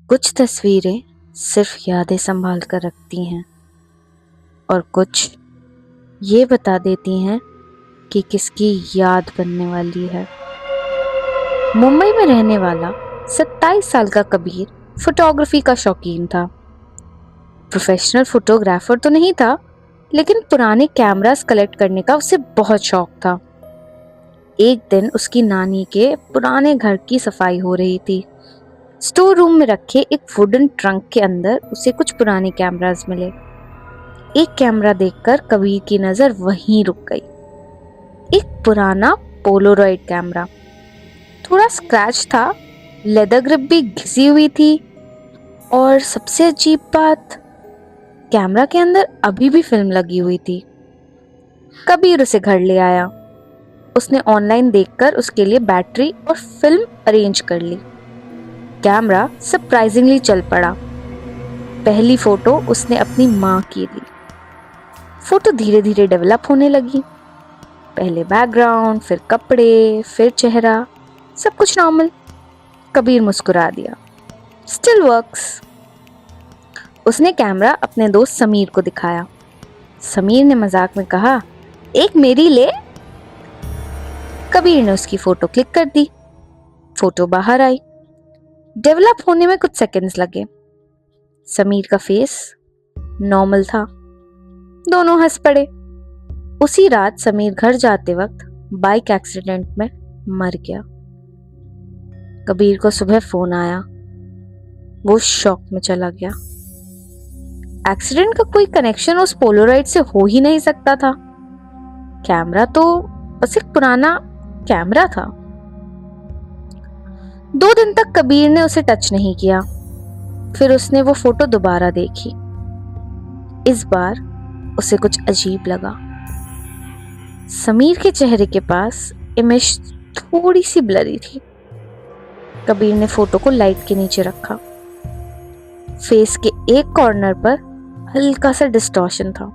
कुछ तस्वीरें सिर्फ यादें संभाल कर रखती हैं और कुछ ये बता देती हैं कि किसकी याद बनने वाली है। मुंबई में रहने वाला 27 साल का कबीर फोटोग्राफी का शौकीन था। प्रोफेशनल फोटोग्राफर तो नहीं था, लेकिन पुराने कैमरास कलेक्ट करने का उसे बहुत शौक था। एक दिन उसकी नानी के पुराने घर की सफाई हो रही थी। स्टोर रूम में रखे एक वुडन ट्रंक के अंदर उसे कुछ पुराने कैमरास मिले। एक कैमरा देखकर कबीर की नजर वहीं रुक गई। एक पुराना पोलोरॉइड कैमरा, थोड़ा स्क्रैच था, लेदर ग्रिप भी घिसी हुई थी और सबसे अजीब बात, कैमरा के अंदर अभी भी फिल्म लगी हुई थी। कबीर उसे घर ले आया। उसने ऑनलाइन देखकर उसके लिए बैटरी और फिल्म अरेंज कर ली। कैमरा सरप्राइजिंगली चल पड़ा। पहली फोटो उसने अपनी माँ की ली। फोटो धीरे धीरे डेवलप होने लगी। पहले बैकग्राउंड, फिर कपड़े, फिर चेहरा, सब कुछ नॉर्मल। कबीर मुस्कुरा दिया। Still works. उसने कैमरा अपने दोस्त समीर को दिखाया। समीर ने मजाक में कहा, एक मेरी ले। कबीर ने उसकी फोटो क्लिक कर दी। फोटो बाहर आई। डेवलप होने में कुछ सेकंड्स लगे। समीर का फेस नॉर्मल था। दोनों हंस पड़े। उसी रात समीर घर जाते वक्त बाइक एक्सीडेंट में मर गया। कबीर को सुबह फोन आया। वो शॉक में चला गया। एक्सीडेंट का कोई कनेक्शन उस पोलोराइड से हो ही नहीं सकता था। कैमरा तो बस एक पुराना कैमरा था। 2 दिन तक कबीर ने उसे टच नहीं किया। फिर उसने वो फोटो दोबारा देखी। इस बार उसे कुछ अजीब लगा। समीर के चेहरे के पास इमेज थोड़ी सी ब्लरी थी। कबीर ने फोटो को लाइट के नीचे रखा। फेस के एक कॉर्नर पर हल्का सा डिस्टॉर्शन था,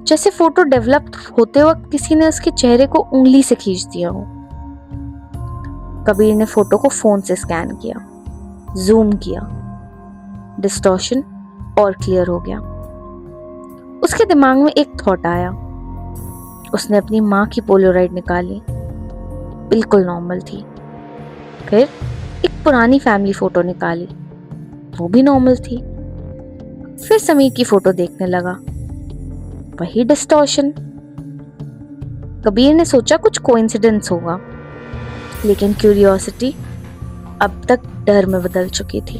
जैसे फोटो डेवलप होते वक्त किसी ने उसके चेहरे को उंगली से खींच दिया हो। कबीर ने फोटो को फोन से स्कैन किया, जूम किया। डिस्टॉर्शन और क्लियर हो गया। उसके दिमाग में एक थॉट आया। उसने अपनी माँ की पोलोराइड निकाली, बिल्कुल नॉर्मल थी। फिर एक पुरानी फैमिली फोटो निकाली, वो भी नॉर्मल थी। फिर समीर की फोटो देखने लगा, वही डिस्टॉर्शन। कबीर ने सोचा कुछ कोइंसिडेंस होगा, लेकिन क्यूरियोसिटी अब तक डर में बदल चुकी थी।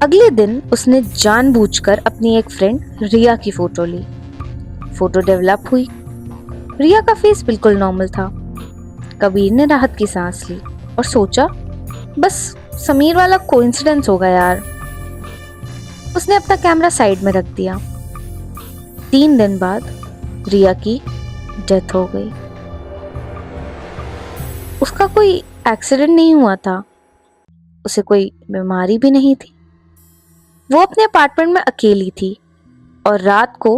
अगले दिन उसने जानबूझकर अपनी एक फ्रेंड रिया की फोटो ली। फोटो डेवलप हुई। रिया का फेस बिल्कुल नॉर्मल था। कबीर ने राहत की सांस ली और सोचा, बस समीर वाला कोइंसिडेंस होगा यार। उसने अपना कैमरा साइड में रख दिया। 3 दिन बाद रिया की डेथ हो गई। उसका कोई एक्सीडेंट नहीं हुआ था, उसे कोई बीमारी भी नहीं थी। वो अपने अपार्टमेंट में अकेली थी और रात को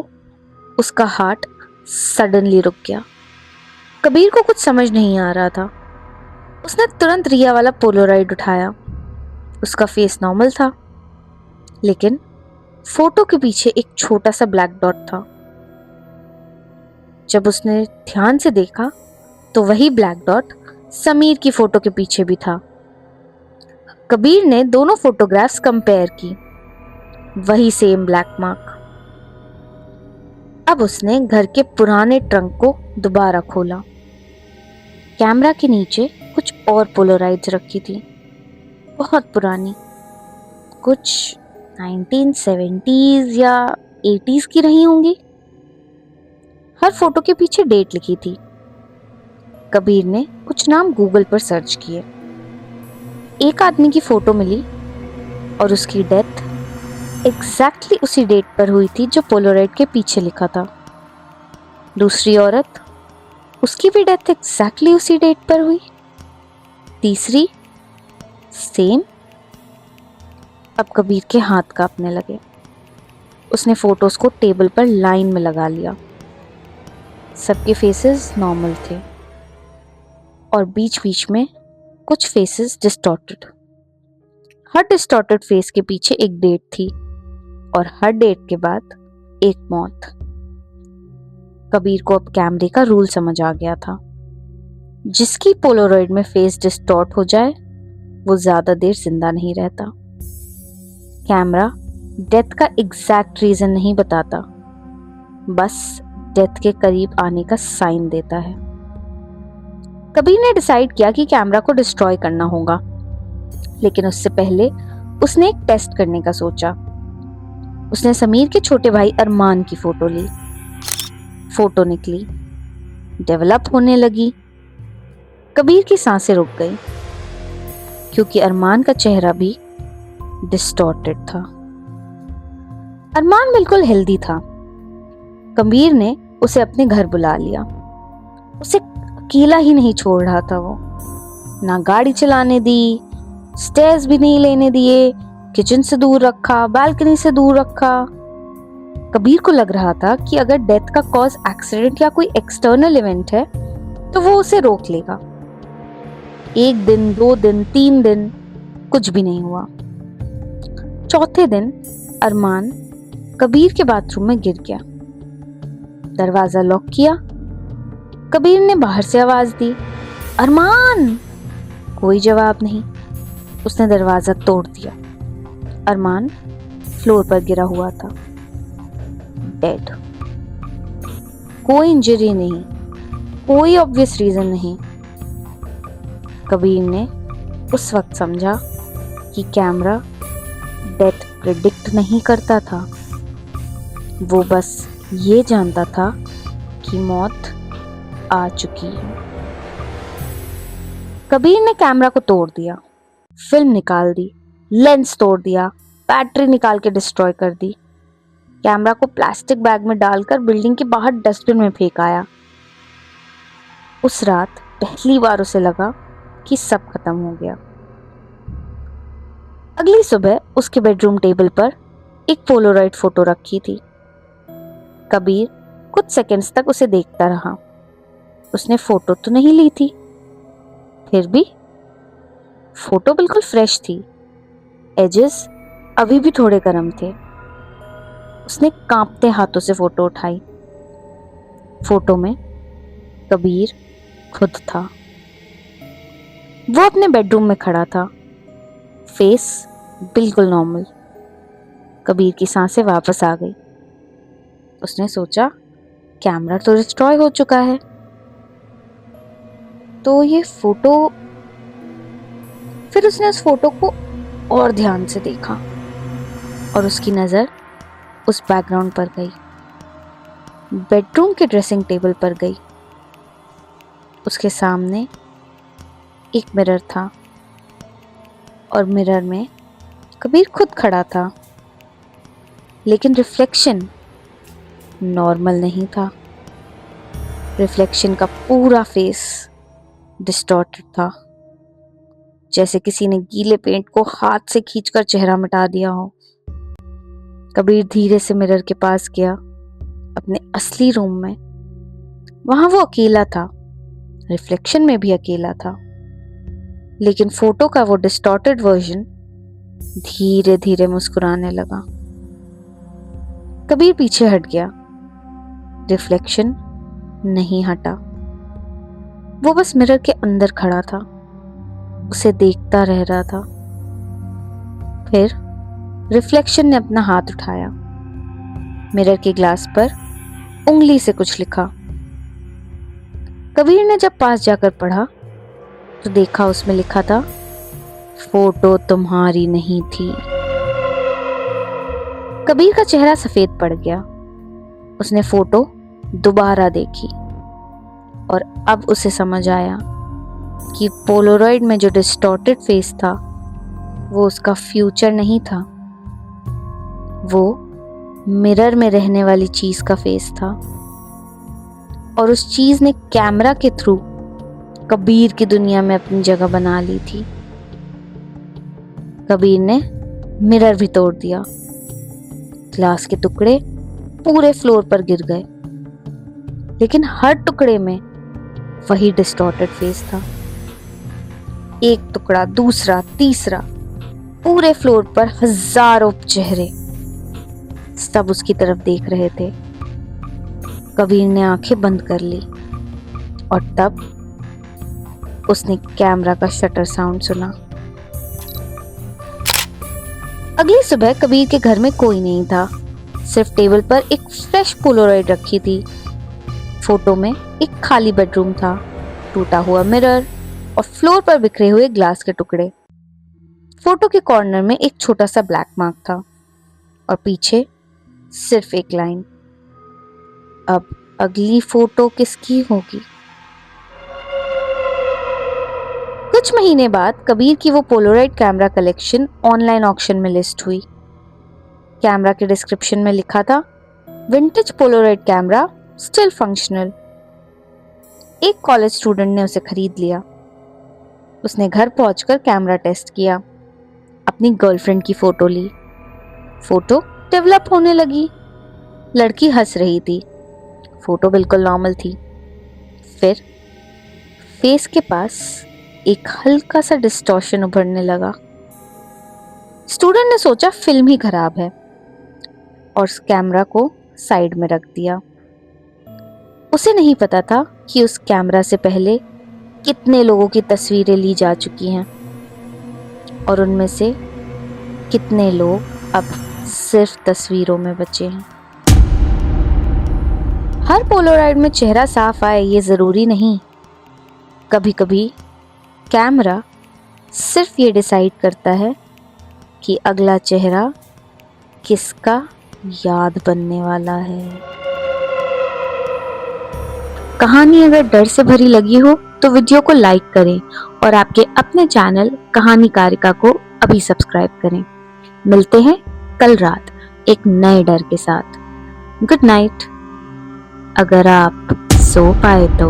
उसका हार्ट सडनली रुक गया। कबीर को कुछ समझ नहीं आ रहा था। उसने तुरंत रिया वाला पोलोराइड उठाया। उसका फेस नॉर्मल था, लेकिन फोटो के पीछे एक छोटा सा ब्लैक डॉट था। जब उसने ध्यान से देखा तो वही ब्लैक डॉट समीर की फोटो के पीछे भी था। कबीर ने दोनों फोटोग्राफ्स कंपेयर की, वही सेम ब्लैक मार्क। अब उसने घर के पुराने ट्रंक को दोबारा खोला। कैमरा के नीचे कुछ और पोलोराइड्स रखी थी, बहुत पुरानी, कुछ 1970s या 80s की रही होंगी। हर फोटो के पीछे डेट लिखी थी। कबीर ने कुछ नाम गूगल पर सर्च किए। एक आदमी की फोटो मिली और उसकी डेथ एग्जैक्टली उसी डेट पर हुई थी जो पोलोराइड के पीछे लिखा था। दूसरी औरत, उसकी भी डेथ एग्जैक्टली उसी डेट पर हुई। तीसरी, सेम। अब कबीर के हाथ कांपने लगे। उसने फोटोज को टेबल पर लाइन में लगा लिया। सबके फेसेस नॉर्मल थे और बीच बीच में कुछ फेसेस डिस्टॉर्टेड। हर डिस्टॉर्टेड फेस के पीछे एक डेट थी और हर डेट के बाद एक मौत। कबीर को अब कैमरे का रूल समझ आ गया था। जिसकी पोलरॉइड में फेस डिस्टॉर्ट हो जाए वो ज्यादा देर जिंदा नहीं रहता। कैमरा डेथ का एग्जैक्ट रीजन नहीं बताता, बस डेथ के करीब आने का साइन देता है। कबीर ने डिसाइड किया कि कैमरा को डिस्ट्रॉय करना होगा, लेकिन उससे पहले उसने एक टेस्ट करने का सोचा। उसने समीर के छोटे भाई अरमान की फोटो ली। फोटो निकली, डेवलप होने लगी। कबीर की सांसें रुक गई, क्योंकि अरमान का चेहरा भी डिस्टॉर्टेड था। अरमान बिल्कुल हेल्दी था। कबीर ने उसे अपने घर बुला लिया। उसे अकेला ही नहीं छोड़ रहा था वो। ना गाड़ी चलाने दी, स्टेयर्स भी नहीं लेने दिए, किचन से दूर रखा, बालकनी से दूर रखा। कबीर को लग रहा था कि अगर डेथ का कॉज एक्सीडेंट या कोई एक्सटर्नल इवेंट है तो वो उसे रोक लेगा। 1 दिन, 2 दिन, 3 दिन, कुछ भी नहीं हुआ। चौथे दिन अरमान कबीर के बाथरूम में गिर गया। दरवाजा लॉक किया। कबीर ने बाहर से आवाज दी, अरमान। कोई जवाब नहीं। उसने दरवाजा तोड़ दिया। अरमान फ्लोर पर गिरा हुआ था, डेड। कोई इंजरी नहीं, कोई ऑब्वियस रीजन नहीं। कबीर ने उस वक्त समझा कि कैमरा डेथ प्रिडिक्ट नहीं करता था, वो बस ये जानता था कि मौत आ चुकी है। कबीर ने कैमरा को तोड़ दिया, फिल्म निकाल दी, लेंस तोड़ दिया, बैटरी निकाल के डिस्ट्रॉय कर दी। कैमरा को प्लास्टिक बैग में डालकर बिल्डिंग के बाहर डस्टबिन में फेंक आया। उस रात पहली बार उसे लगा कि सब खत्म हो गया। अगली सुबह उसके बेडरूम टेबल पर एक पोलरॉइड फोटो रखी थी। कबीर कुछ सेकंड्स तक उसे देखता रहा। उसने फोटो तो नहीं ली थी, फिर भी फोटो बिल्कुल फ्रेश थी। एजेस अभी भी थोड़े गर्म थे। उसने कांपते हाथों से फोटो उठाई। फोटो में कबीर खुद था। वो अपने बेडरूम में खड़ा था, फेस बिल्कुल नॉर्मल। कबीर की सांसें वापस आ गई। उसने सोचा कैमरा तो डिस्ट्रॉय हो चुका है, तो ये फोटो। फिर उसने उस फोटो को और ध्यान से देखा और उसकी नजर उस बैकग्राउंड पर गई, बेडरूम के ड्रेसिंग टेबल पर गई। उसके सामने एक मिरर था और मिरर में कबीर खुद खड़ा था, लेकिन रिफ्लेक्शन नॉर्मल नहीं था। रिफ्लेक्शन का पूरा फेस डिस्टॉर्टेड था, जैसे किसी ने गीले पेंट को हाथ से खींचकर चेहरा मिटा दिया हो। कबीर धीरे से मिरर के पास गया, अपने असली रूम में। वहां वो अकेला था, रिफ्लेक्शन में भी अकेला था, लेकिन फोटो का वो डिस्टॉर्टेड वर्जन धीरे धीरे मुस्कुराने लगा। कबीर पीछे हट गया, रिफ्लेक्शन नहीं हटा। वो बस मिरर के अंदर खड़ा था, उसे देखता रह रहा था। फिर रिफ्लेक्शन ने अपना हाथ उठाया, मिरर के ग्लास पर उंगली से कुछ लिखा। कबीर ने जब पास जाकर पढ़ा तो देखा उसमें लिखा था, फोटो तुम्हारी नहीं थी। कबीर का चेहरा सफेद पड़ गया। उसने फोटो दोबारा देखी और अब उसे समझ आया कि पोलरॉइड में जो डिस्टॉर्टेड फेस था वो उसका फ्यूचर नहीं था, वो मिरर में रहने वाली चीज का फेस था। और उस चीज ने कैमरा के थ्रू कबीर की दुनिया में अपनी जगह बना ली थी। कबीर ने मिरर भी तोड़ दिया। ग्लास के टुकड़े पूरे फ्लोर पर गिर गए, लेकिन हर टुकड़े में वही डिस्टॉर्टेड फेस था। एक टुकड़ा, दूसरा, तीसरा। पूरे फ्लोर पर हजारों चेहरे सब उसकी तरफ देख रहे थे। कबीर ने आंखें बंद कर ली और तब उसने कैमरा का शटर साउंड सुना। अगली सुबह कबीर के घर में कोई नहीं था, सिर्फ टेबल पर एक फ्रेश पोलोराइड रखी थी। फोटो में एक खाली बेडरूम था, टूटा हुआ मिरर और फ्लोर पर बिखरे हुए ग्लास के टुकड़े। फोटो के कॉर्नर में एक छोटा सा ब्लैक मार्क था और पीछे सिर्फ एक लाइन, अब अगली फोटो किसकी होगी। कुछ महीने बाद कबीर की वो polaroid camera collection online auction में लिस्ट हुई। कैमरा के डिस्क्रिप्शन में लिखा था, vintage polaroid camera still functional. एक कॉलेज स्टूडेंट ने उसे खरीद लिया। उसने घर पहुंचकर कैमरा टेस्ट किया, अपनी गर्लफ्रेंड की फोटो ली। फोटो डेवलप होने लगी। लड़की हंस रही थी, फोटो बिल्कुल नॉर्मल थी। फिर फेस के पास एक हल्का सा डिस्टॉर्शन उभरने लगा। स्टूडेंट ने सोचा फिल्म ही खराब है और उस कैमरा को साइड में रख दिया। उसे नहीं पता था कि उस कैमरा से पहले कितने लोगों की तस्वीरें ली जा चुकी हैं और उनमें से कितने लोग अब सिर्फ तस्वीरों में बचे हैं। हर पोलोराइड में चेहरा साफ आए ये जरूरी नहीं। कभी कभी कैमरा सिर्फ ये डिसाइड करता है कि अगला चेहरा किसका याद बनने वाला है। कहानी अगर डर से भरी लगी हो तो वीडियो को लाइक करें और आपके अपने चैनल कहानीकारिका को अभी सब्सक्राइब करें। मिलते हैं कल रात एक नए डर के साथ। Good night. अगर आप सो पाए तो